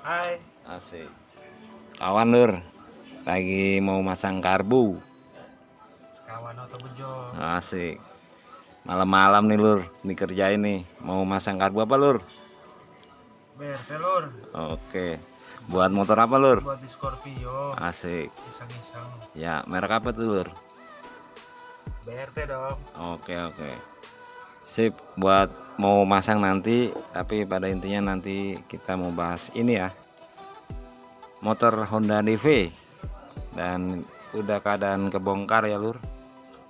Hai, Asik. Kawan lur, lagi mau masang karbu. kawan Oto Bejo. Asik. Malam-malam nih lur, dikerjain nih. Mau masang karbu apa lur? BRT lur, Oke. Buat motor apa lur? buat di Scorpio. Asik. Iseng-iseng. Ya, merek apa tuh lur? BRT dong. Oke. Sip, buat mau masang nanti, tapi pada intinya nanti kita mau bahas ini ya. Motor Honda DV dan udah keadaan kebongkar ya lur,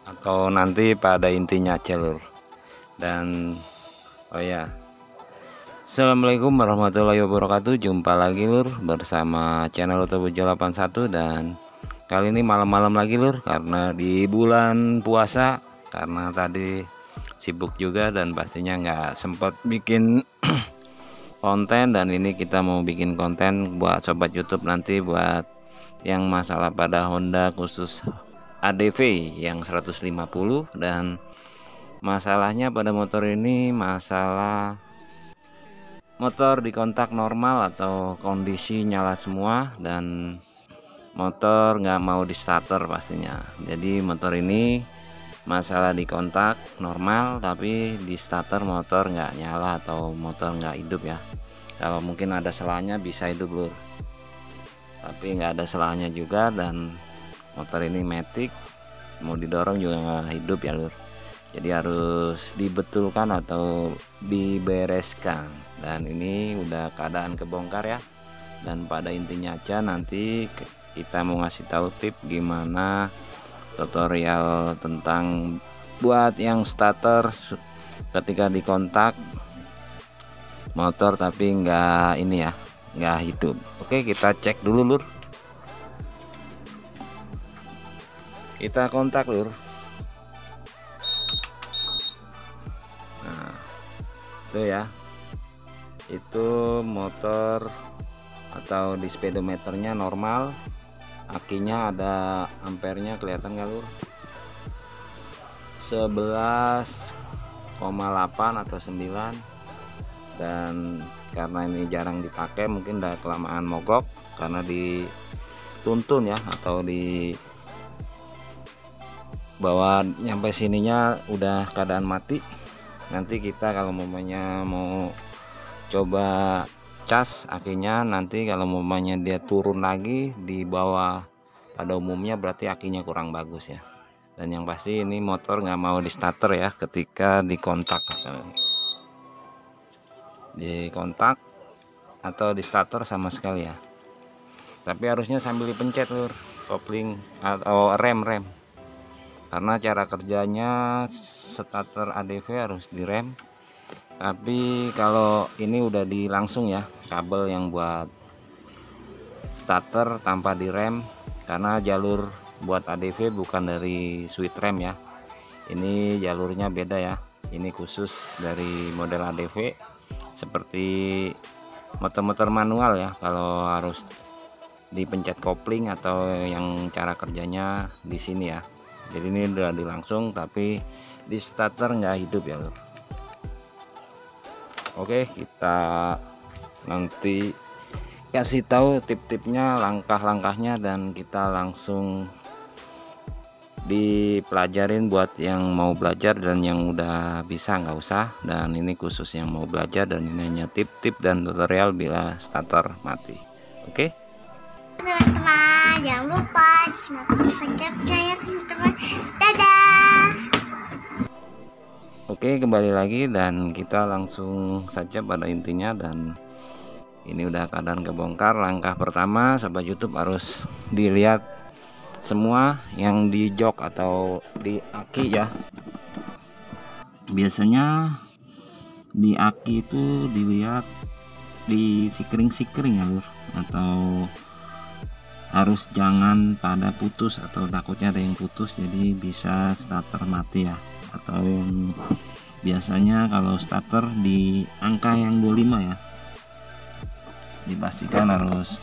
atau nanti pada intinya aja lur. Dan oh ya, assalamualaikum warahmatullahi wabarakatuh. Jumpa lagi lur bersama channel Oto Bejo 81. Dan kali ini malam-malam lagi lur, karena di bulan puasa, karena tadi sibuk juga dan pastinya nggak sempat bikin konten. Dan ini kita mau bikin konten buat sobat YouTube nanti, buat yang masalah pada Honda khusus ADV yang 150. Dan masalahnya pada motor ini masalah motor di kontak normal atau kondisi nyala semua, dan motor nggak mau di starter pastinya. Jadi motor ini masalah di kontak normal, tapi di starter motor nggak nyala atau motor nggak hidup ya. Kalau mungkin ada selanya bisa hidup lur, tapi nggak ada selanya juga. Dan motor ini matic, mau didorong juga nggak hidup ya lur. Jadi harus dibetulkan atau dibereskan. Dan ini udah keadaan kebongkar ya. Dan pada intinya aja nanti kita mau ngasih tahu tip gimana tutorial tentang buat yang starter ketika dikontak motor tapi nggak ini ya, nggak hidup. Oke, kita cek dulu lur. Kita kontak lur. Nah, itu ya, itu motor atau di speedometernya normal, akinya ada ampernya, kelihatan nggak lur? 11,8 atau 9. Dan karena ini jarang dipakai, mungkin udah kelamaan mogok karena dituntun ya, atau di bawah nyampe sininya udah keadaan mati. Nanti kita kalau mamanya mau coba cas akinya, nanti kalau mamanya dia turun lagi di bawah pada umumnya, berarti akinya kurang bagus ya. Dan yang pasti ini motor nggak mau di starter ya ketika dikontak atau di starter sama sekali ya. Tapi harusnya sambil dipencet lur, kopling atau rem, karena cara kerjanya starter ADV harus direm. Tapi kalau ini udah di langsung ya, kabel yang buat starter tanpa direm, karena jalur buat ADV bukan dari switch rem ya. Ini jalurnya beda ya. Ini khusus dari model ADV, seperti motor-motor manual ya. Kalau harus dipencet kopling atau yang cara kerjanya di sini ya. Jadi ini udah di langsung, tapi di starter nggak hidup ya lur. Oke, kita nanti kasih tahu tip-tipnya, langkah-langkahnya, dan kita langsung dipelajarin buat yang mau belajar. Dan yang udah bisa nggak usah. Dan ini khusus yang mau belajar, dan ini hanya tip-tip dan tutorial bila starter mati. Oke, teman-teman, jangan lupa subscribe-nya ya teman-teman. Dadah. Oke, kembali lagi dan kita langsung saja pada intinya. Dan ini udah keadaan kebongkar. Langkah pertama sobat YouTube harus dilihat semua yang di jok atau di aki ya. Biasanya di aki itu dilihat di sikring-sikring ya lur, atau harus jangan pada putus, atau takutnya ada yang putus jadi bisa starter mati ya. Atau yang biasanya kalau starter di angka yang 25 ya, dipastikan harus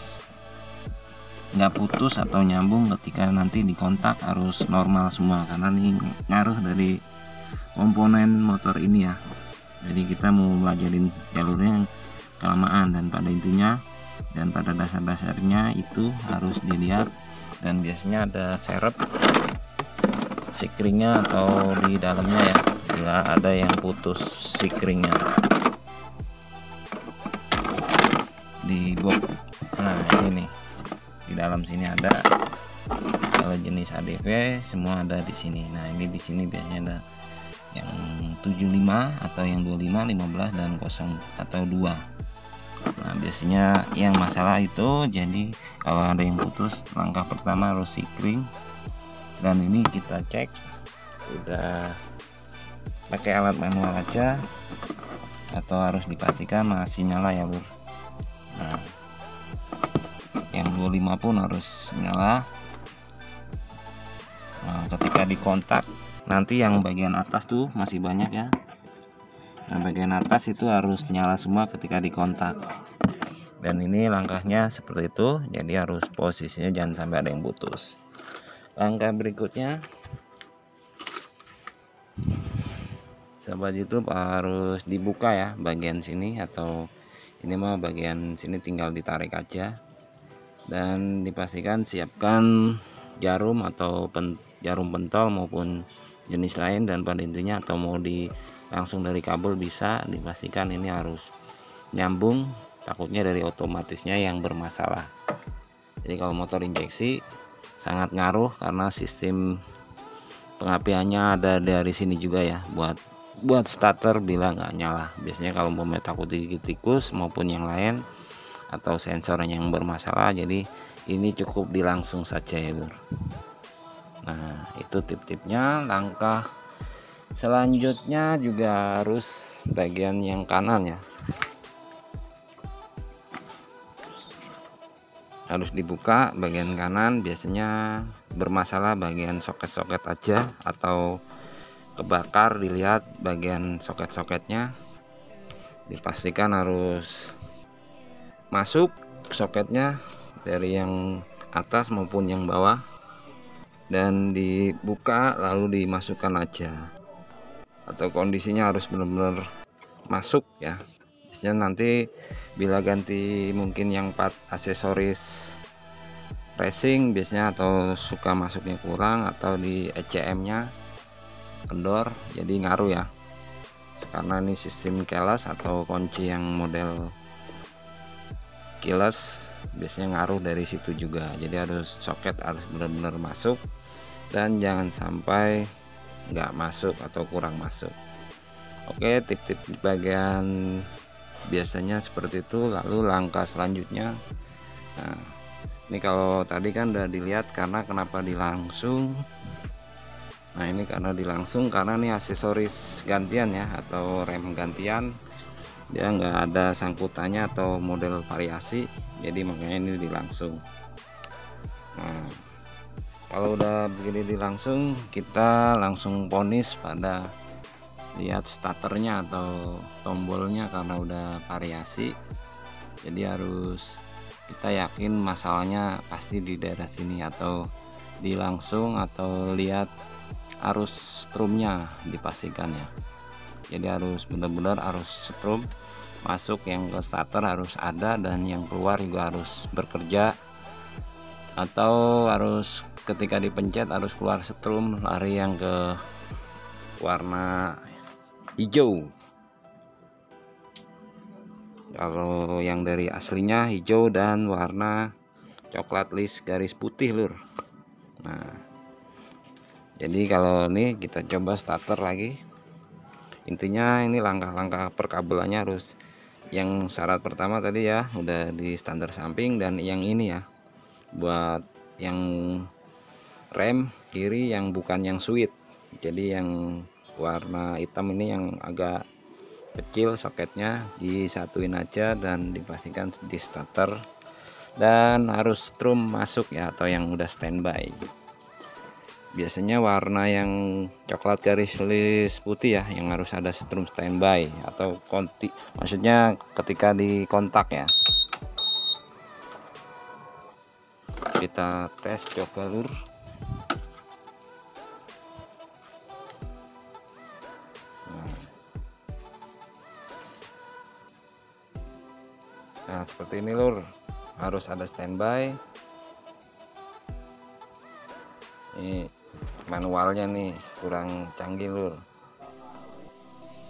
nggak putus atau nyambung ketika nanti dikontak, harus normal semua, karena ini ngaruh dari komponen motor ini ya. Jadi kita mau belajarin jalurnya kelamaan. Dan pada intinya dan pada dasar-dasarnya itu harus dilihat, dan biasanya ada seret sikringnya atau di dalamnya ya, bila ada yang putus sikringnya di box. Nah ini nih di dalam sini ada. Kalau jenis ADV semua ada di sini. Nah ini di sini biasanya ada yang 75 atau yang 25, 15 dan 0 atau 2. Nah biasanya yang masalah itu, jadi kalau ada yang putus, langkah pertama harus sikring, dan ini kita cek udah pakai alat manual aja atau harus dipastikan masih nyala ya lur. Nah yang 25 pun harus nyala. Nah ketika dikontak nanti yang bagian atas tuh masih banyak ya. Nah bagian atas itu harus nyala semua ketika dikontak, dan ini langkahnya seperti itu, jadi harus posisinya jangan sampai ada yang putus. Langkah berikutnya sahabat YouTube harus dibuka ya bagian sini, atau ini mah bagian sini tinggal ditarik aja, dan dipastikan siapkan jarum atau jarum pentol maupun jenis lain, dan pada intinya atau mau langsung dari kabel bisa, dipastikan ini harus nyambung, takutnya dari otomatisnya yang bermasalah. Jadi kalau motor injeksi sangat ngaruh karena sistem pengapiannya ada dari sini juga ya, buat starter bila nggak nyala. Biasanya kalau mau takut digigit tikus maupun yang lain atau sensornya yang bermasalah, jadi ini cukup dilangsung saja ya lur. Nah itu tip-tipnya. Langkah selanjutnya juga harus bagian yang kanan ya, harus dibuka bagian kanan. Biasanya bermasalah bagian soket-soket aja atau kebakar, dilihat bagian soket-soketnya, dipastikan harus masuk soketnya dari yang atas maupun yang bawah, dan dibuka lalu dimasukkan aja, atau kondisinya harus benar-benar masuk ya. Biasanya nanti bila ganti mungkin yang part aksesoris racing biasanya, atau suka masuknya kurang atau di ECM nya kendor, jadi ngaruh ya, karena ini sistem keyless atau kunci yang model keyless, biasanya ngaruh dari situ juga. Jadi harus soket harus benar-benar masuk, dan jangan sampai nggak masuk atau kurang masuk. Oke, tip-tip di bagian biasanya seperti itu. Lalu langkah selanjutnya, nah ini kalau tadi kan udah dilihat karena kenapa dilangsung. Nah ini karena dilangsung karena nih aksesoris gantian ya, atau rem gantian, dia nggak ada sangkutannya atau model variasi, jadi makanya ini dilangsung. Nah kalau udah begini dilangsung, kita langsung ponis pada lihat starternya atau tombolnya karena udah variasi, jadi harus kita yakin masalahnya pasti di daerah sini, atau dilangsung, atau lihat arus strumnya dipastikan ya. Jadi harus benar-benar arus strum masuk yang ke starter harus ada, dan yang keluar juga harus bekerja, atau harus ketika dipencet harus keluar strum lari yang ke warna hijau. Kalau yang dari aslinya hijau dan warna coklat list garis putih lur. Nah jadi kalau ini kita coba starter lagi. Intinya ini langkah-langkah perkabelannya harus, yang syarat pertama tadi ya udah di standar samping, dan yang ini ya buat yang rem kiri yang bukan yang switch, jadi yang warna hitam ini yang agak kecil soketnya disatuin aja, dan dipastikan di starter, dan harus strum masuk ya, atau yang udah standby. Biasanya warna yang coklat garis list putih ya yang harus ada strum standby atau konti, maksudnya ketika di kontak ya. Kita tes coba lur. Nah seperti ini lur. harus ada standby. Ini manualnya nih kurang canggih lur.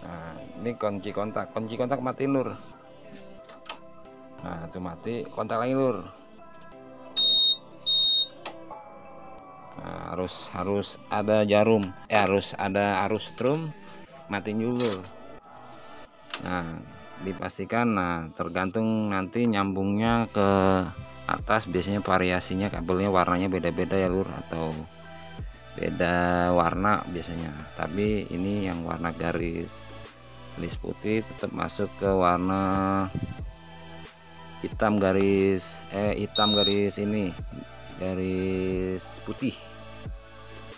Nah ini kunci kontak mati lur. Nah itu mati, kontak lagi lur. Nah, harus ada jarum, harus ada arus strum, matiin dulu. Nah dipastikan, nah tergantung nanti nyambungnya ke atas, biasanya variasinya kabelnya warnanya beda-beda ya lur, atau beda warna biasanya. Tapi ini yang warna garis putih tetap masuk ke warna hitam garis ini garis putih.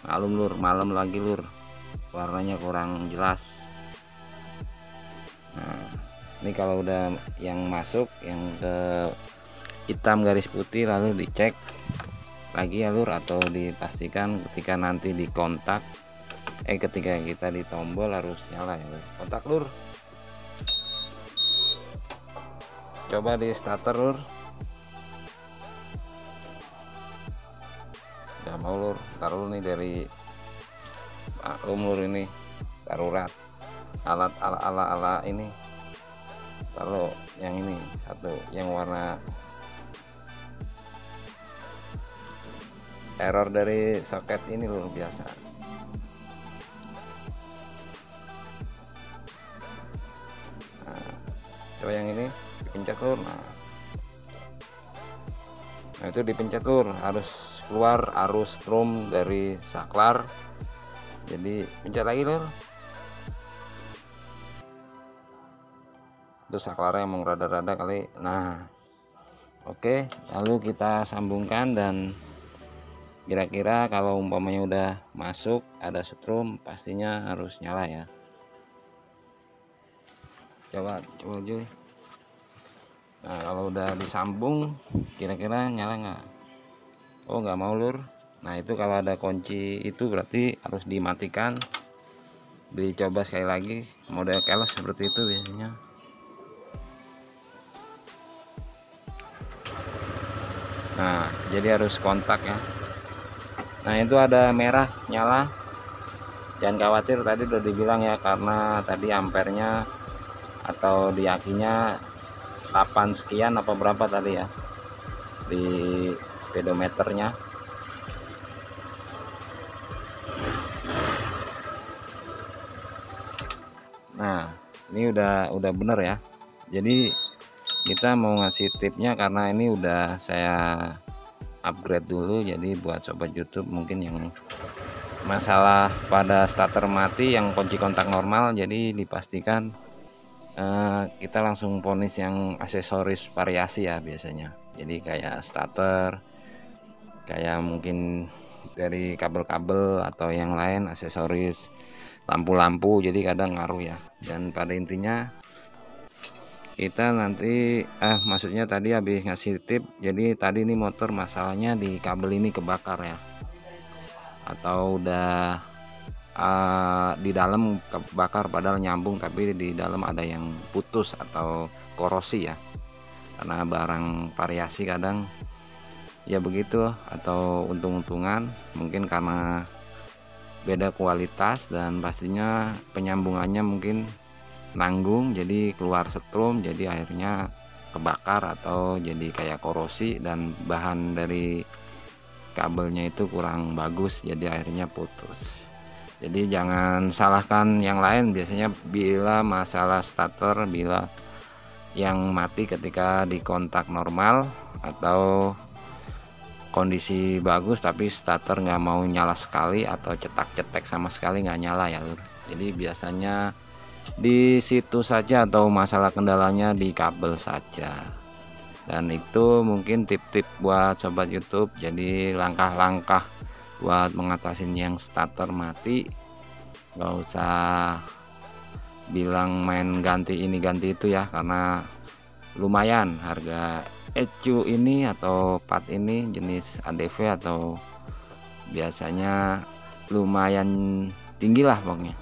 Malum lur, malam lagi lur, warnanya kurang jelas. Nah ini kalau udah yang masuk yang ke hitam garis putih, lalu dicek lagi ya lur, atau dipastikan ketika nanti di kontak ketika kita di tombol harus nyala ya lur. Kontak lur, coba di starter lur. Udah mau lur, taruh nih dari maklum lur, ini darurat alat ala ini, taruh yang ini satu, yang warna error dari soket ini lur biasa. Nah, coba yang ini dipencet lur. Nah itu dipencet lur, harus keluar arus strum dari saklar, jadi pencet lagi lur. Itu saklarnya emang rada-rada kali. Nah oke, lalu kita sambungkan, dan kira-kira kalau umpamanya udah masuk ada strum pastinya harus nyala ya. Coba aja. Nah kalau udah disambung kira-kira nyala nggak? Oh nggak mau lur. Nah itu kalau ada kunci itu berarti harus dimatikan. Dicoba sekali lagi, model keles seperti itu biasanya. Nah jadi harus kontak ya. Nah itu ada merah nyala, jangan khawatir, tadi udah dibilang ya, karena tadi ampernya atau di akinya 8 sekian apa berapa tadi ya di speedometernya. Nah ini udah bener ya. Jadi kita mau ngasih tipnya, karena ini udah saya upgrade dulu, jadi buat sobat YouTube mungkin yang masalah pada starter mati yang kunci kontak normal, jadi dipastikan kita langsung ponis yang aksesoris variasi ya biasanya. Jadi kayak starter, kayak mungkin dari kabel-kabel atau yang lain, aksesoris lampu-lampu, jadi kadang ngaruh ya. Dan pada intinya kita nanti maksudnya tadi habis ngasih tip, jadi tadi ini motor masalahnya di kabel ini kebakar ya, atau udah di dalam kebakar padahal nyambung, tapi di dalam ada yang putus atau korosi ya, karena barang variasi kadang ya begitu, atau untung-untungan mungkin karena beda kualitas, dan pastinya penyambungannya mungkin nanggung, jadi keluar strum, jadi akhirnya kebakar atau jadi kayak korosi, dan bahan dari kabelnya itu kurang bagus, jadi akhirnya putus. Jadi jangan salahkan yang lain, biasanya bila masalah starter, bila yang mati ketika di kontak normal atau kondisi bagus tapi starter nggak mau nyala sekali, atau cetak-cetek sama sekali nggak nyala ya lur. Jadi biasanya di situ saja, atau masalah kendalanya di kabel saja. Dan itu mungkin tip-tip buat sobat YouTube, jadi langkah-langkah buat mengatasin yang starter mati. Nggak usah bilang main ganti ini ganti itu ya, karena lumayan harga ECU ini atau part ini jenis ADV atau biasanya lumayan tinggi lah pokoknya.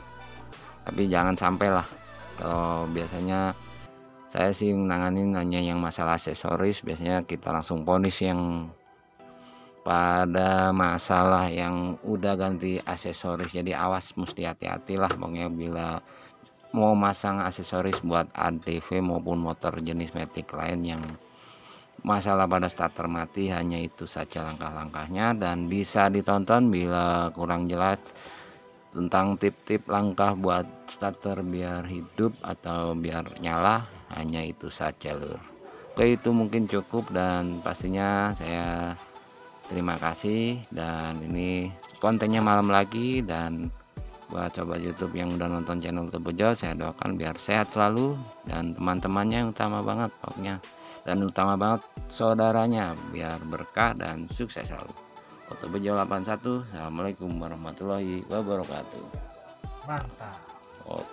Tapi jangan sampai lah, kalau biasanya Saya sih menangani hanya yang masalah aksesoris, biasanya kita langsung ponis yang pada masalah yang udah ganti aksesoris. Jadi awas, mesti hati-hatilah pokoknya bila mau masang aksesoris buat ADV maupun motor jenis matic lain yang masalah pada starter mati. Hanya itu saja langkah-langkahnya, dan bisa ditonton bila kurang jelas tentang tip-tip langkah buat starter biar hidup atau biar nyala. Hanya itu saja lur. Oke, itu mungkin cukup, dan pastinya saya terima kasih. Dan ini kontennya malam lagi, dan buat sobat YouTube yang udah nonton channel Tebejo, saya doakan biar sehat selalu, dan teman-temannya yang utama banget pokoknya, dan utama banget saudaranya biar berkah dan sukses selalu. Tebejo 81. Assalamualaikum warahmatullahi wabarakatuh. Mantap. Oh.